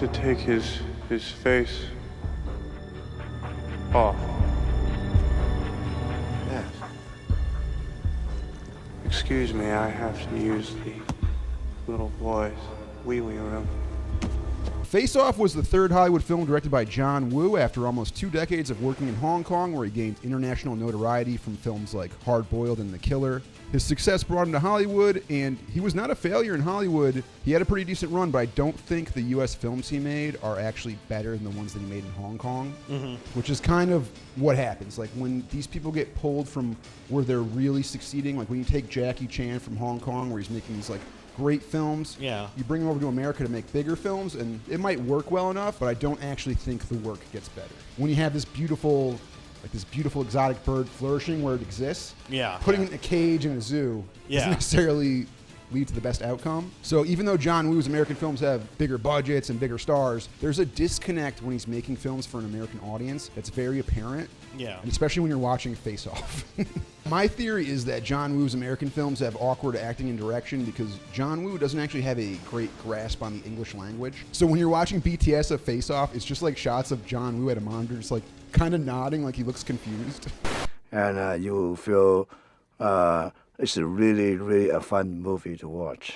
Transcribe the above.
to take his face off. Yes. Excuse me, I have to use the little boy's wee-wee room. Face Off was the third Hollywood film directed by John Woo after almost 2 decades of working in Hong Kong, where he gained international notoriety from films like Hard Boiled and The Killer. His success brought him to Hollywood, and he was not a failure in Hollywood. He had a pretty decent run, but I don't think the U.S. films he made are actually better than the ones that he made in Hong Kong, which is kind of what happens. Like, when these people get pulled from where they're really succeeding, like when you take Jackie Chan from Hong Kong, where he's making these, like, great films. Yeah. You bring them over to America to make bigger films, and it might work well enough, but I don't actually think the work gets better. When you have this beautiful exotic bird flourishing where it exists, putting it in a cage in a zoo doesn't necessarily lead to the best outcome. So even though John Woo's American films have bigger budgets and bigger stars, there's a disconnect when he's making films for an American audience that's very apparent. Yeah. And especially when you're watching Face Off. My theory is that John Woo's American films have awkward acting and direction because John Woo doesn't actually have a great grasp on the English language. So when you're watching BTS of Face Off, it's just like shots of John Woo at a monitor, just like kind of nodding like he looks confused. And you will feel it's a really, really a fun movie to watch.